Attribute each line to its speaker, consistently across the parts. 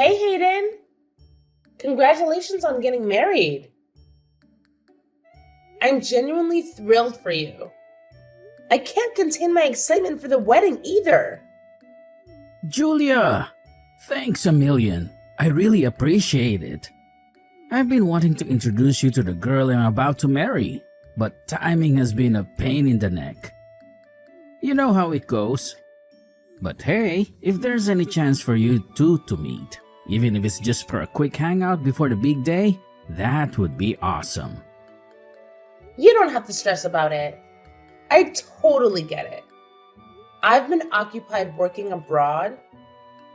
Speaker 1: Hey Hayden, congratulations on getting married. I'm genuinely thrilled for you. I can't contain my excitement for the wedding either.
Speaker 2: Julia! Thanks a million. I really appreciate it. I've been wanting to introduce you to the girl I'm about to marry, but timing has been a pain in the neck. You know how it goes. But hey, if there's any chance for you two to meet, even if it's just for a quick hangout before the big day, that would be awesome.
Speaker 1: You don't have to stress about it. I totally get it. I've been occupied working abroad,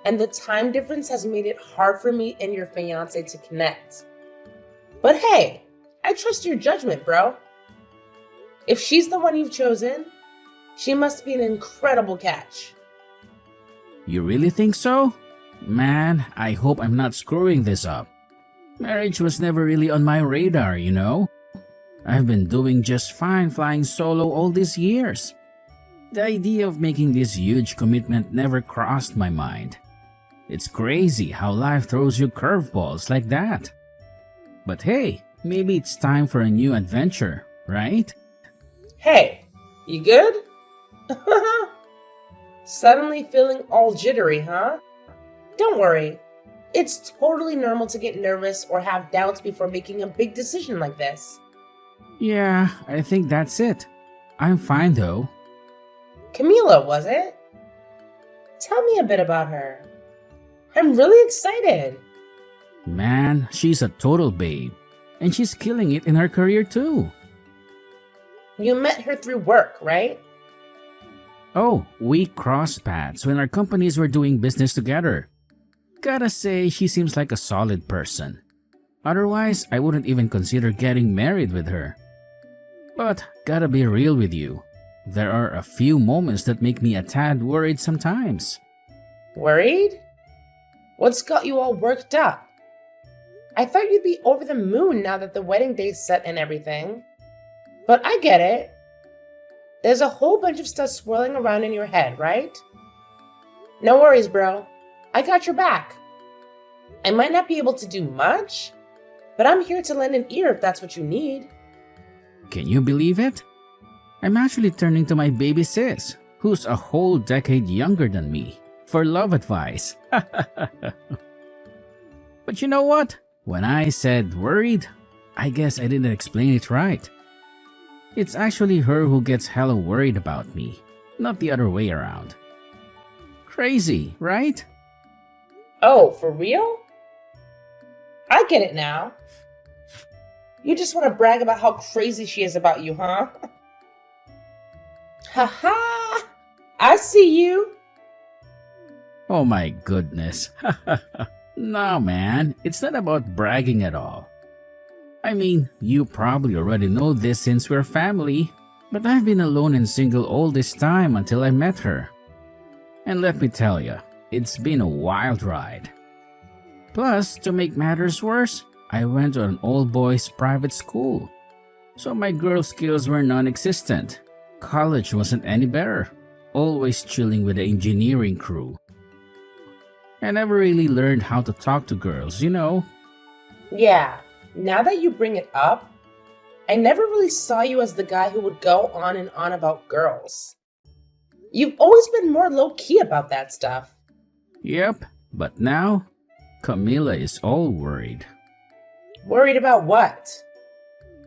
Speaker 1: and the time difference has made it hard for me and your fiance to connect. But hey, I trust your judgment, bro. If she's the one you've chosen, she must be an incredible catch.
Speaker 2: You really think so? Man, I hope I'm not screwing this up. Marriage was never really on my radar, you know? I've been doing just fine flying solo all these years. The idea of making this huge commitment never crossed my mind. It's crazy how life throws you curveballs like that. But hey, maybe it's time for a new adventure, right?
Speaker 1: Hey, you good? Suddenly feeling all jittery, huh? Don't worry. It's totally normal to get nervous or have doubts before making a big decision like this.
Speaker 2: Yeah, I think that's it. I'm fine though.
Speaker 1: Camila, was it? Tell me a bit about her. I'm really excited.
Speaker 2: Man, she's a total babe. And she's killing it in her career too.
Speaker 1: You met her through work, right?
Speaker 2: Oh, we crossed paths when our companies were doing business together. Gotta say, she seems like a solid person. Otherwise, I wouldn't even consider getting married with her. But gotta be real with you. There are a few moments that make me a tad worried sometimes.
Speaker 1: Worried? What's got you all worked up? I thought you'd be over the moon now that the wedding day's set and everything. But I get it. There's a whole bunch of stuff swirling around in your head, right? No worries, bro. I got your back. I might not be able to do much, but I'm here to lend an ear if that's what you need.
Speaker 2: Can you believe it? I'm actually turning to my baby sis, who's a whole decade younger than me, for love advice. But you know what? When I said worried, I guess I didn't explain it right. It's actually her who gets hella worried about me, not the other way around. Crazy, right?
Speaker 1: Oh, for real? I get it now. You just want to brag about how crazy she is about you, huh? Haha! I see you.
Speaker 2: Oh my goodness. No man, it's not about bragging at all. I mean, you probably already know this since we're family, but I've been alone and single all this time until I met her. And let me tell you, it's been a wild ride. Plus, to make matters worse, I went to an all-boys private school. So my girl skills were non-existent. College wasn't any better. Always chilling with the engineering crew. I never really learned how to talk to girls, you know.
Speaker 1: Yeah, now that you bring it up, I never really saw you as the guy who would go on and on about girls. You've always been more low-key about that stuff.
Speaker 2: Yep, but now, Camila is all worried.
Speaker 1: Worried about what?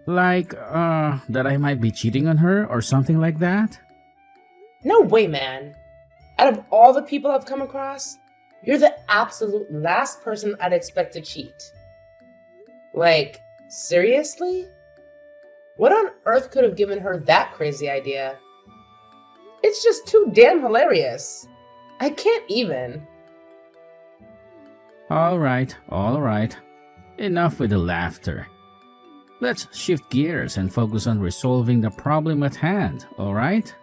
Speaker 2: Like, that I might be cheating on her or something like that?
Speaker 1: No way, man. Out of all the people I've come across, you're the absolute last person I'd expect to cheat. Like, seriously? What on earth could have given her that crazy idea? It's just too damn hilarious. I can't even.
Speaker 2: Alright. Enough with the laughter. Let's shift gears and focus on resolving the problem at hand, alright?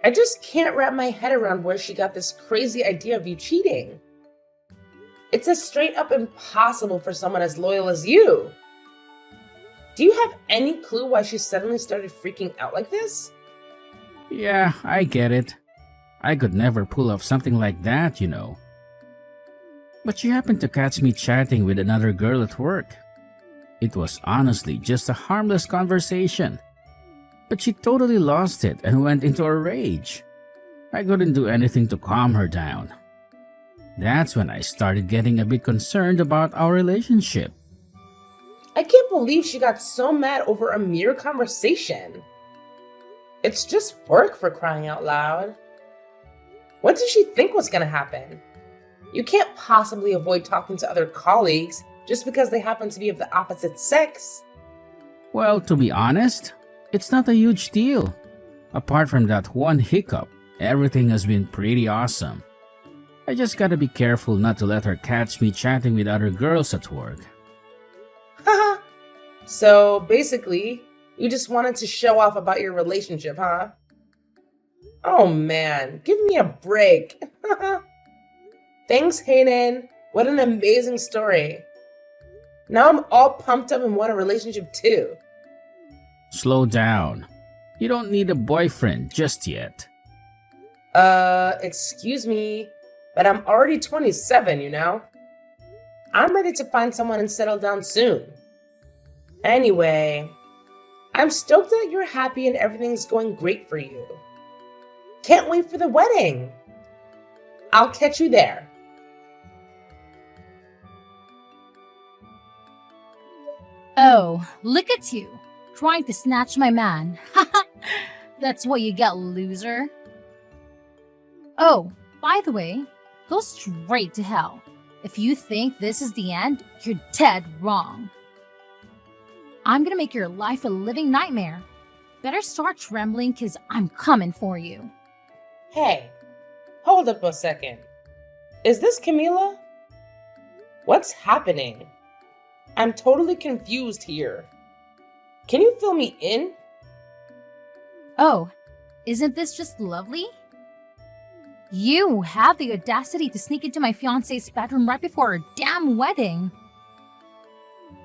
Speaker 1: I just can't wrap my head around where she got this crazy idea of you cheating. It's a straight up impossible for someone as loyal as you. Do you have any clue why she suddenly started freaking out like this?
Speaker 2: Yeah, I get it. I could never pull off something like that, you know. But she happened to catch me chatting with another girl at work. It was honestly just a harmless conversation. But she totally lost it and went into a rage. I couldn't do anything to calm her down. That's when I started getting a bit concerned about our relationship.
Speaker 1: I can't believe she got so mad over a mere conversation. It's just work, for crying out loud. What did she think was gonna happen? You can't possibly avoid talking to other colleagues just because they happen to be of the opposite sex.
Speaker 2: Well, to be honest, it's not a huge deal. Apart from that one hiccup, everything has been pretty awesome. I just gotta be careful not to let her catch me chatting with other girls at work.
Speaker 1: Haha. So basically, you just wanted to show off about your relationship, huh? Oh man, give me a break. Thanks, Hayden. What an amazing story. Now I'm all pumped up and want a relationship too.
Speaker 2: Slow down. You don't need a boyfriend just yet.
Speaker 1: Excuse me, but I'm already 27, you know? I'm ready to find someone and settle down soon. Anyway, I'm stoked that you're happy and everything's going great for you. Can't wait for the wedding. I'll catch you there.
Speaker 3: Oh, look at you, trying to snatch my man. That's what you get, loser. Oh, by the way, go straight to hell. If you think this is the end, you're dead wrong. I'm gonna make your life a living nightmare. Better start trembling, cause I'm coming for you.
Speaker 1: Hey, hold up a second. Is this Camila? What's happening? I'm totally confused here. Can you fill me in?
Speaker 3: Oh, isn't this just lovely? You have the audacity to sneak into my fiancé's bedroom right before our damn wedding.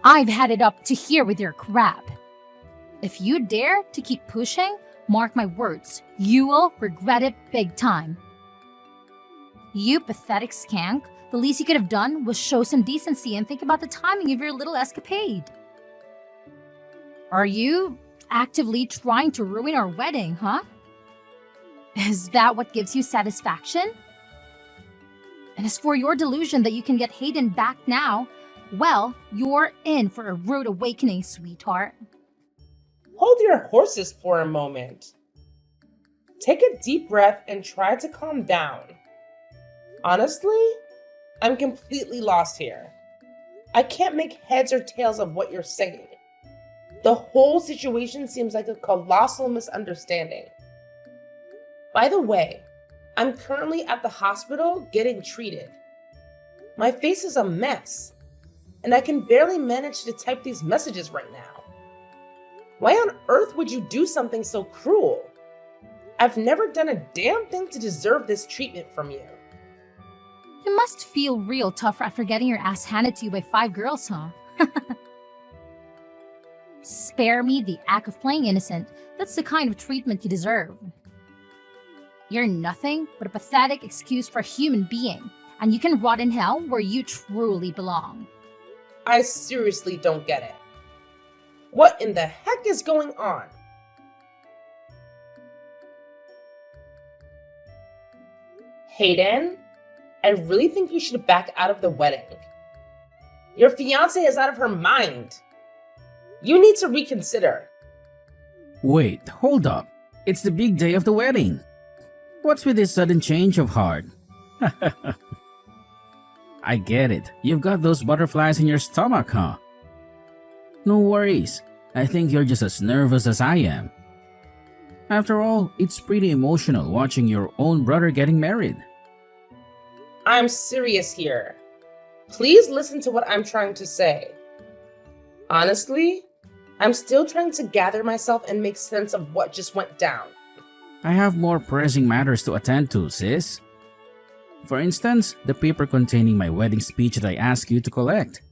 Speaker 3: I've had it up to here with your crap. If you dare to keep pushing, mark my words, you will regret it big time. You pathetic skank, the least you could have done was show some decency and think about the timing of your little escapade. Are you actively trying to ruin our wedding, huh? Is that what gives you satisfaction? And as for your delusion that you can get Hayden back now, well, you're in for a rude awakening, sweetheart.
Speaker 1: Hold your horses for a moment. Take a deep breath and try to calm down. Honestly, I'm completely lost here. I can't make heads or tails of what you're saying. The whole situation seems like a colossal misunderstanding. By the way, I'm currently at the hospital getting treated. My face is a mess, and I can barely manage to type these messages right now. Why on earth would you do something so cruel? I've never done a damn thing to deserve this treatment from you.
Speaker 3: You must feel real tough after getting your ass handed to you by 5 girls, huh? Spare me the act of playing innocent. That's the kind of treatment you deserve. You're nothing but a pathetic excuse for a human being, and you can rot in hell where you truly belong.
Speaker 1: I seriously don't get it. What in the heck is going on? Hayden, I really think you should back out of the wedding. Your fiancée is out of her mind. You need to reconsider.
Speaker 2: Wait, hold up. It's the big day of the wedding. What's with this sudden change of heart? I get it. You've got those butterflies in your stomach, huh? No worries. I think you're just as nervous as I am. After all, it's pretty emotional watching your own brother getting married.
Speaker 1: I'm serious here. Please listen to what I'm trying to say. Honestly, I'm still trying to gather myself and make sense of what just went down.
Speaker 2: I have more pressing matters to attend to, sis. For instance, the paper containing my wedding speech that I asked you to collect.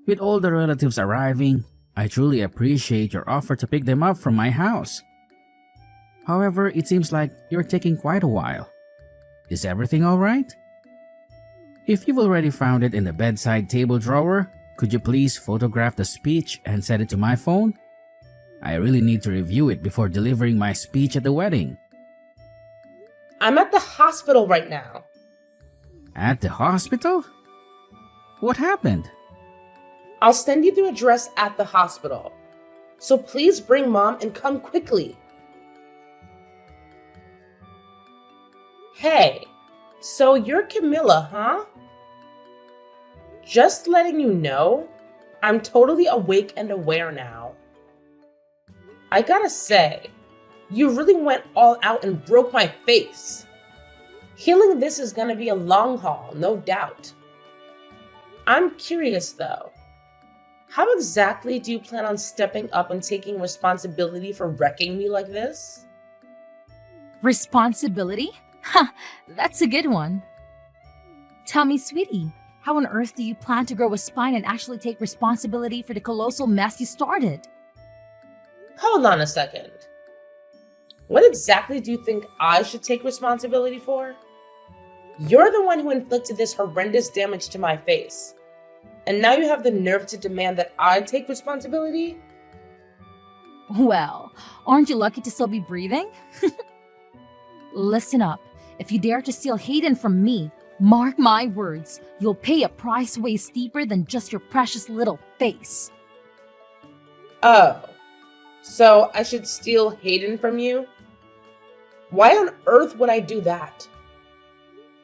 Speaker 2: With all the relatives arriving, I truly appreciate your offer to pick them up from my house. However, it seems like you're taking quite a while. Is everything alright? If you've already found it in the bedside table drawer, could you please photograph the speech and send it to my phone? I really need to review it before delivering my speech at the wedding.
Speaker 1: I'm at the hospital right now.
Speaker 2: At the hospital? What happened?
Speaker 1: I'll send you the address at the hospital. So please bring Mom and come quickly. Hey, so you're Camilla, huh? Just letting you know, I'm totally awake and aware now. I gotta say, you really went all out and broke my face. Healing this is gonna be a long haul, no doubt. I'm curious though, how exactly do you plan on stepping up and taking responsibility for wrecking me like this?
Speaker 3: Responsibility? Ha, that's a good one. Tell me, sweetie, how on earth do you plan to grow a spine and actually take responsibility for the colossal mess you started?
Speaker 1: Hold on a second. What exactly do you think I should take responsibility for? You're the one who inflicted this horrendous damage to my face. And now you have the nerve to demand that I take responsibility?
Speaker 3: Well, aren't you lucky to still be breathing? Listen up. If you dare to steal Hayden from me, mark my words, you'll pay a price way steeper than just your precious little face.
Speaker 1: Oh, so I should steal Hayden from you? Why on earth would I do that?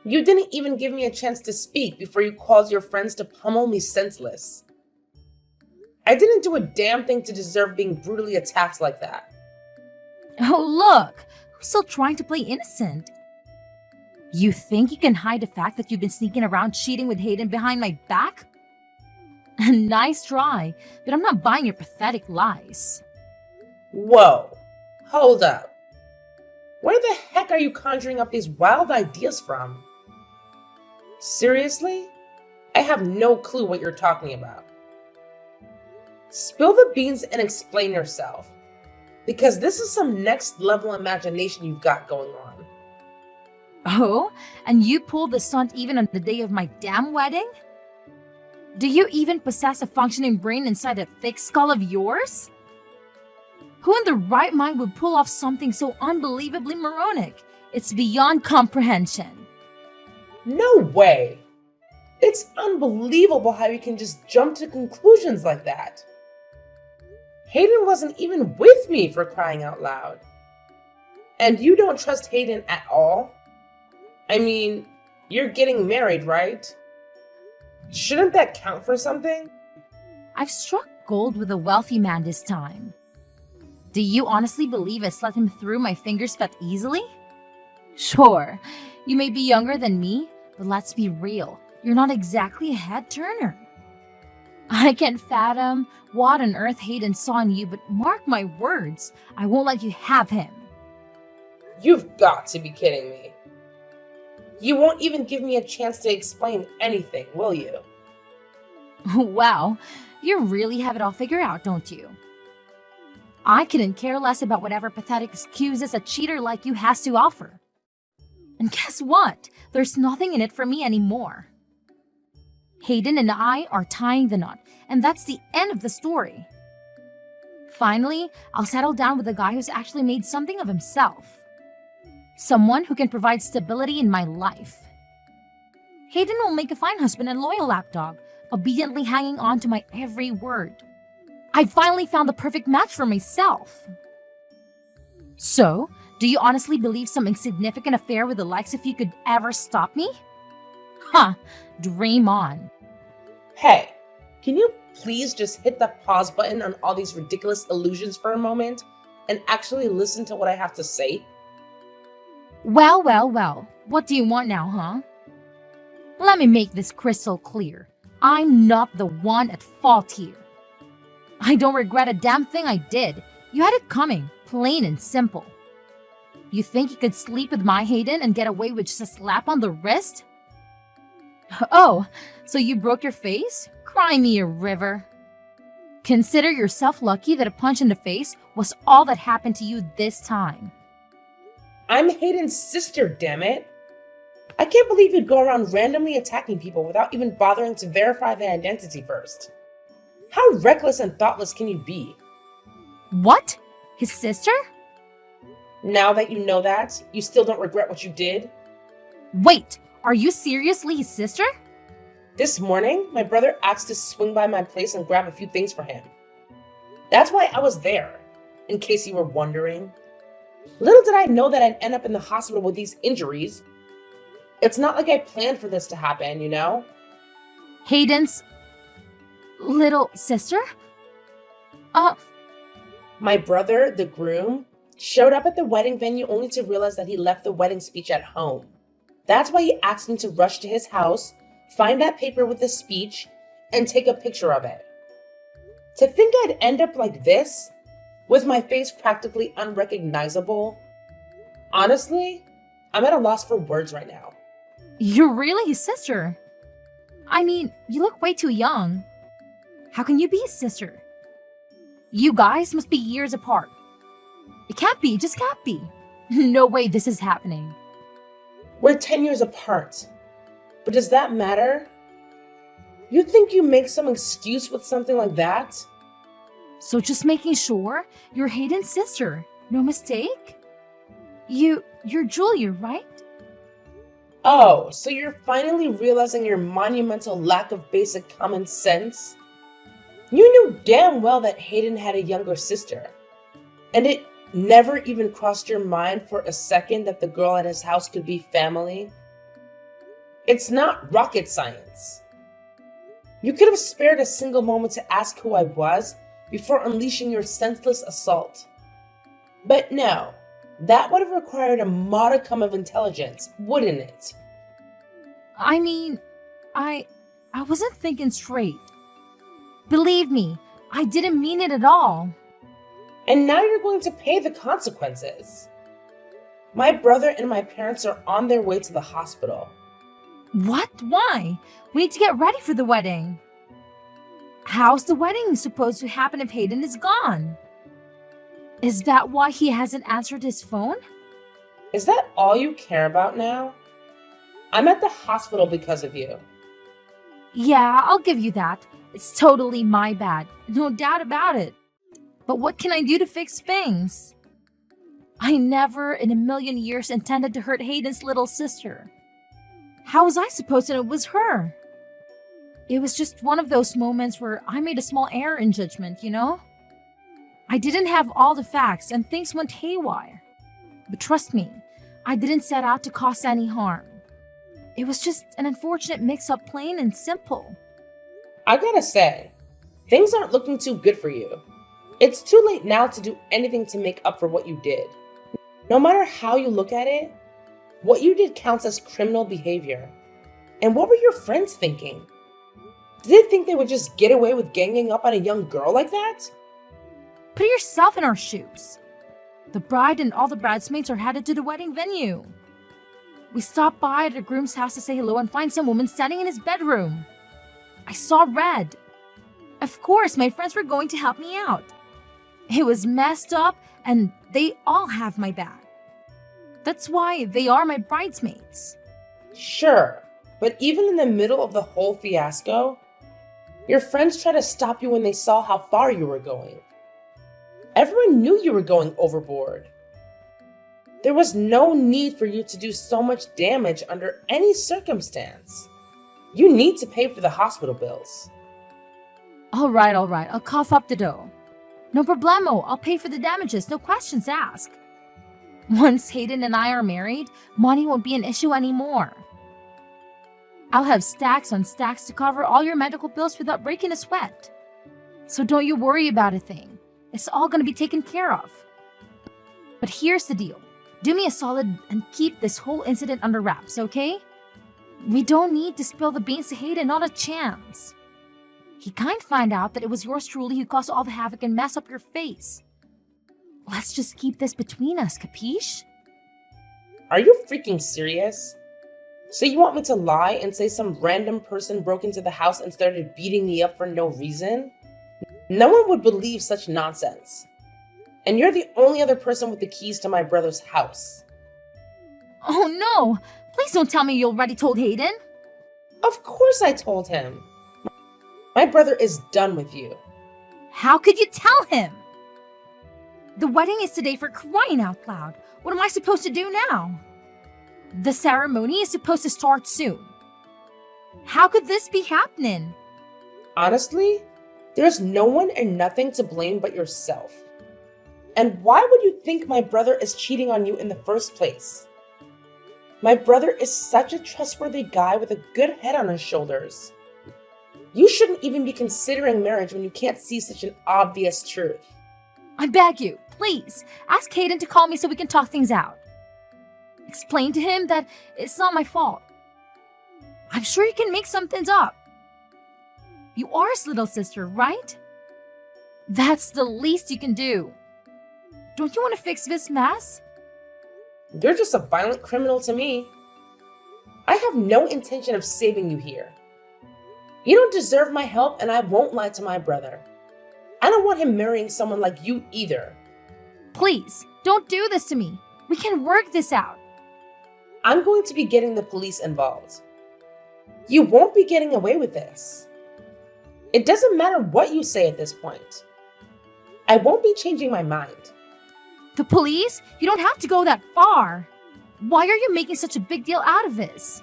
Speaker 1: You didn't even give me a chance to speak before you caused your friends to pummel me senseless. I didn't do a damn thing to deserve being brutally attacked like that.
Speaker 3: Oh, look! Who's still trying to play innocent? You think you can hide the fact that you've been sneaking around cheating with Hayden behind my back? Nice try, but I'm not buying your pathetic lies.
Speaker 1: Whoa, hold up. Where the heck are you conjuring up these wild ideas from? Seriously? I have no clue what you're talking about. Spill the beans and explain yourself, because this is some next level imagination you've got going on.
Speaker 3: Oh, and you pulled the stunt even on the day of my damn wedding? Do you even possess a functioning brain inside that thick skull of yours? Who in the right mind would pull off something so unbelievably moronic? It's beyond comprehension.
Speaker 1: No way! It's unbelievable how you can just jump to conclusions like that. Hayden wasn't even with me, for crying out loud. And you don't trust Hayden at all? I mean, you're getting married, right? Shouldn't that count for something?
Speaker 3: I've struck gold with a wealthy man this time. Do you honestly believe I slipped him through my fingers that easily? Sure, you may be younger than me, but let's be real, you're not exactly a head-turner. I can't fathom what on earth Hayden saw in you, but mark my words, I won't let you have him.
Speaker 1: You've got to be kidding me. You won't even give me a chance to explain anything, will you?
Speaker 3: Wow, you really have it all figured out, don't you? I couldn't care less about whatever pathetic excuses a cheater like you has to offer. And guess what? There's nothing in it for me anymore. Hayden and I are tying the knot, and that's the end of the story. Finally, I'll settle down with a guy who's actually made something of himself. Someone who can provide stability in my life. Hayden will make a fine husband and loyal lapdog, obediently hanging on to my every word. I finally found the perfect match for myself. So, do you honestly believe some insignificant affair with the likes of you could ever stop me? Huh, dream on.
Speaker 1: Hey, can you please just hit the pause button on all these ridiculous illusions for a moment and actually listen to what I have to say?
Speaker 3: Well, what do you want now, huh? Let me make this crystal clear. I'm not the one at fault here. I don't regret a damn thing I did. You had it coming, plain and simple. You think you could sleep with my Hayden and get away with just a slap on the wrist? Oh, so you broke your face? Cry me a river. Consider yourself lucky that a punch in the face was all that happened to you this time.
Speaker 1: I'm Hayden's sister, damn it. I can't believe you'd go around randomly attacking people without even bothering to verify their identity first. How reckless and thoughtless can you be?
Speaker 3: What? His sister?
Speaker 1: Now that you know that, you still don't regret what you did?
Speaker 3: Wait, are you seriously his sister?
Speaker 1: This morning, my brother asked to swing by my place and grab a few things for him. That's why I was there, in case you were wondering. Little did I know that I'd end up in the hospital with these injuries. It's not like I planned for this to happen, you know?
Speaker 3: Hayden's little sister?
Speaker 1: My brother, the groom, showed up at the wedding venue only to realize that he left the wedding speech at home. That's why he asked me to rush to his house, find that paper with the speech, and take a picture of it. To think I'd end up like this, with my face practically unrecognizable, honestly, I'm at a loss for words right now.
Speaker 3: You're really his sister. I mean, you look way too young. How can you be his sister? You guys must be years apart. It can't be, it just can't be. No way this is happening.
Speaker 1: We're 10 years apart. But does that matter? You think you make some excuse with something like that?
Speaker 3: So just making sure you're Hayden's sister. No mistake? You're Julia, right?
Speaker 1: Oh, so you're finally realizing your monumental lack of basic common sense? You knew damn well that Hayden had a younger sister. And it never even crossed your mind for a second that the girl at his house could be family? It's not rocket science. You could have spared a single moment to ask who I was before unleashing your senseless assault. But no, that would have required a modicum of intelligence, wouldn't it?
Speaker 3: I mean, I wasn't thinking straight. Believe me, I didn't mean it at all.
Speaker 1: And now you're going to pay the consequences. My brother and my parents are on their way to the hospital.
Speaker 3: What? Why? We need to get ready for the wedding. How's the wedding supposed to happen if Hayden is gone? Is that why he hasn't answered his phone?
Speaker 1: Is that all you care about now? I'm at the hospital because of you.
Speaker 3: Yeah, I'll give you that. It's totally my bad. No doubt about it. But what can I do to fix things? I never in a million years intended to hurt Hayden's little sister. How was I supposed to know it was her? It was just one of those moments where I made a small error in judgment, you know? I didn't have all the facts and things went haywire. But trust me, I didn't set out to cause any harm. It was just an unfortunate mix-up, plain and simple.
Speaker 1: I gotta say, things aren't looking too good for you. It's too late now to do anything to make up for what you did. No matter how you look at it, what you did counts as criminal behavior. And what were your friends thinking? Did they think they would just get away with ganging up on a young girl like that?
Speaker 3: Put yourself in our shoes. The bride and all the bridesmaids are headed to the wedding venue. We stopped by at the groom's house to say hello and find some woman standing in his bedroom. I saw red. Of course, my friends were going to help me out. It was messed up and they all have my back. That's why they are my bridesmaids.
Speaker 1: Sure, but even in the middle of the whole fiasco, your friends tried to stop you when they saw how far you were going. Everyone knew you were going overboard. There was no need for you to do so much damage under any circumstance. You need to pay for the hospital bills.
Speaker 3: All right, I'll cough up the dough. No problemo, I'll pay for the damages, no questions asked. Once Hayden and I are married, money won't be an issue anymore. I'll have stacks on stacks to cover all your medical bills without breaking a sweat. So don't you worry about a thing. It's all going to be taken care of. But here's the deal. Do me a solid and keep this whole incident under wraps, okay? We don't need to spill the beans to Hayden, not a chance. He can't find out that it was yours truly who caused all the havoc and mess up your face. Let's just keep this between us, capiche?
Speaker 1: Are you freaking serious? So you want me to lie and say some random person broke into the house and started beating me up for no reason? No one would believe such nonsense. And you're the only other person with the keys to my brother's house.
Speaker 3: Oh no! Please don't tell me you already told Hayden.
Speaker 1: Of course I told him. My brother is done with you.
Speaker 3: How could you tell him? The wedding is today, for crying out loud. What am I supposed to do now? The ceremony is supposed to start soon. How could this be happening?
Speaker 1: Honestly, there's no one and nothing to blame but yourself. And why would you think my brother is cheating on you in the first place? My brother is such a trustworthy guy with a good head on his shoulders. You shouldn't even be considering marriage when you can't see such an obvious truth.
Speaker 3: I beg you, please, ask Hayden to call me so we can talk things out. Explain to him that it's not my fault. I'm sure he can make some things up. You are his little sister, right? That's the least you can do. Don't you want to fix this mess?
Speaker 1: You're just a violent criminal to me. I have no intention of saving you here. You don't deserve my help, and I won't lie to my brother. I don't want him marrying someone like you either.
Speaker 3: Please, don't do this to me. We can work this out.
Speaker 1: I'm going to be getting the police involved. You won't be getting away with this. It doesn't matter what you say at this point. I won't be changing my mind.
Speaker 3: The police? You don't have to go that far. Why are you making such a big deal out of this?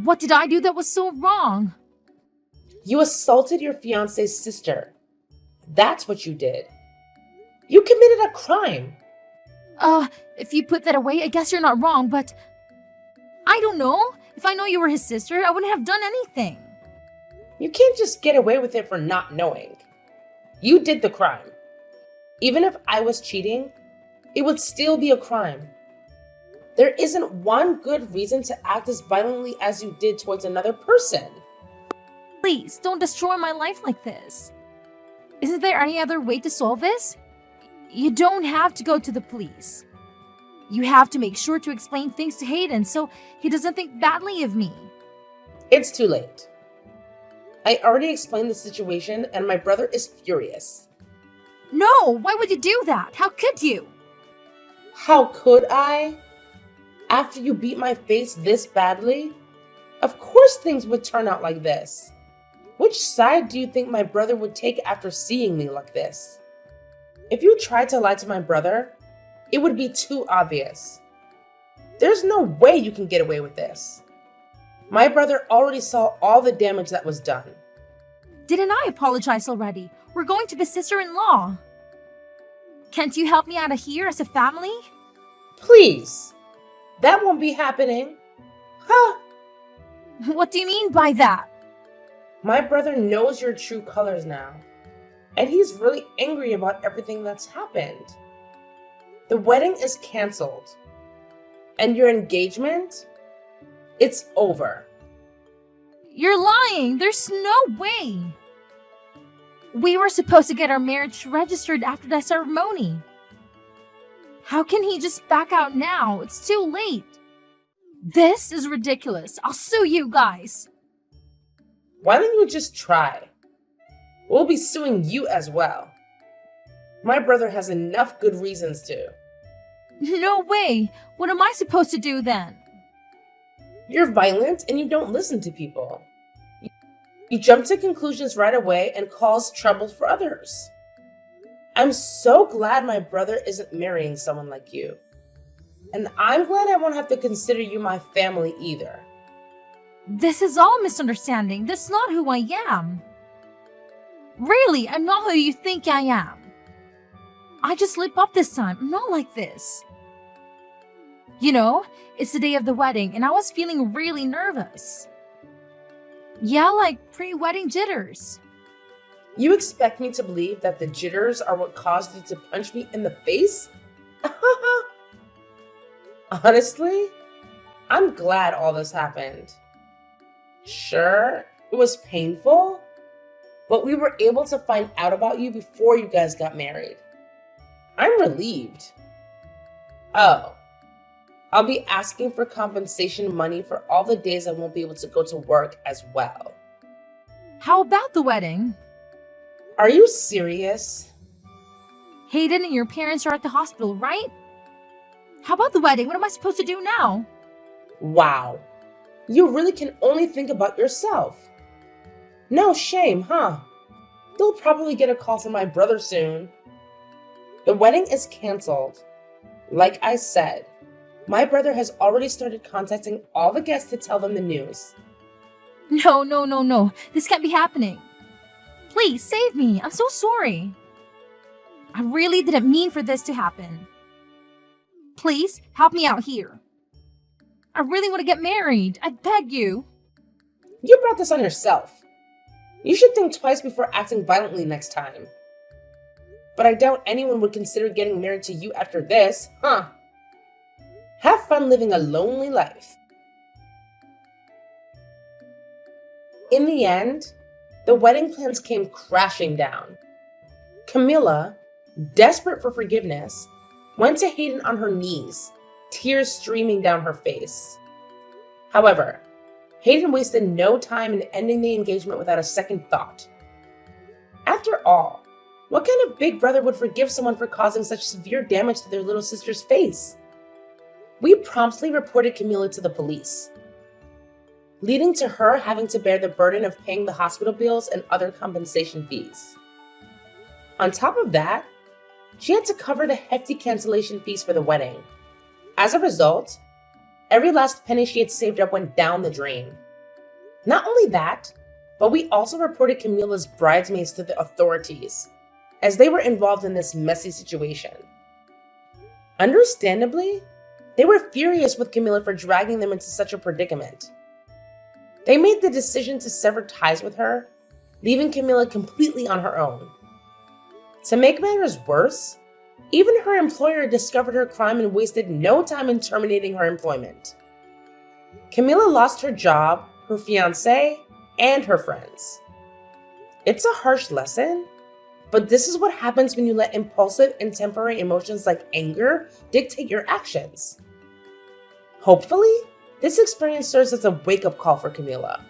Speaker 3: What did I do that was so wrong?
Speaker 1: You assaulted your fiance's sister. That's what you did. You committed a crime.
Speaker 3: If you put that away, I guess you're not wrong, but I don't know. If I know you were his sister, I wouldn't have done anything.
Speaker 1: You can't just get away with it for not knowing. You did the crime. Even if I was cheating, it would still be a crime. There isn't one good reason to act as violently as you did towards another person.
Speaker 3: Please, don't destroy my life like this. Isn't there any other way to solve this? You don't have to go to the police. You have to make sure to explain things to Hayden so he doesn't think badly of me.
Speaker 1: It's too late. I already explained the situation and my brother is furious.
Speaker 3: No, why would you do that? How could you?
Speaker 1: How could I? After you beat my face this badly? Of course things would turn out like this. Which side do you think my brother would take after seeing me like this? If you tried to lie to my brother, it would be too obvious. There's no way you can get away with this. My brother already saw all the damage that was done.
Speaker 3: Didn't I apologize already? We're going to be sister-in-law. Can't you help me out of here as a family?
Speaker 1: Please. That won't be happening. Huh?
Speaker 3: What do you mean by that?
Speaker 1: My brother knows your true colors now. And he's really angry about everything that's happened. The wedding is canceled. And your engagement? It's over.
Speaker 3: You're lying. There's no way. We were supposed to get our marriage registered after the ceremony. How can he just back out now? It's too late. This is ridiculous. I'll sue you guys.
Speaker 1: Why don't you just try? We'll be suing you as well. My brother has enough good reasons to.
Speaker 3: No way. What am I supposed to do then?
Speaker 1: You're violent and you don't listen to people. You jump to conclusions right away and cause trouble for others. I'm so glad my brother isn't marrying someone like you. And I'm glad I won't have to consider you my family either.
Speaker 3: This is all misunderstanding. That's not who I am. Really, I'm not who you think I am. I just slip up this time. I'm not like this. You know, it's the day of the wedding and I was feeling really nervous. Yeah, like pre-wedding jitters.
Speaker 1: You expect me to believe that the jitters are what caused you to punch me in the face? Honestly, I'm glad all this happened. Sure, it was painful, but we were able to find out about you before you guys got married. I'm relieved. Oh, I'll be asking for compensation money for all the days I won't be able to go to work as well.
Speaker 3: How about the wedding?
Speaker 1: Are you serious?
Speaker 3: Hayden and your parents are at the hospital, right? How about the wedding? What am I supposed to do now?
Speaker 1: Wow, you really can only think about yourself. No shame, huh? You'll probably get a call from my brother soon. The wedding is canceled. Like I said, my brother has already started contacting all the guests to tell them the news.
Speaker 3: No, no, no, no. This can't be happening. Please save me. I'm so sorry. I really didn't mean for this to happen. Please help me out here. I really want to get married. I beg you.
Speaker 1: You brought this on yourself. You should think twice before acting violently next time. But I doubt anyone would consider getting married to you after this, huh? Have fun living a lonely life. In the end, the wedding plans came crashing down. Camilla, desperate for forgiveness, went to Hayden on her knees, tears streaming down her face. However, Hayden wasted no time in ending the engagement without a second thought. After all, what kind of big brother would forgive someone for causing such severe damage to their little sister's face? We promptly reported Camilla to the police, leading to her having to bear the burden of paying the hospital bills and other compensation fees. On top of that, she had to cover the hefty cancellation fees for the wedding. As a result, every last penny she had saved up went down the drain. Not only that, but we also reported Camilla's bridesmaids to the authorities, as they were involved in this messy situation. Understandably, they were furious with Camilla for dragging them into such a predicament. They made the decision to sever ties with her, leaving Camilla completely on her own. To make matters worse, even her employer discovered her crime and wasted no time in terminating her employment. Camilla lost her job, her fiancé, and her friends. It's a harsh lesson, but this is what happens when you let impulsive and temporary emotions like anger dictate your actions. Hopefully, this experience serves as a wake-up call for Camilla.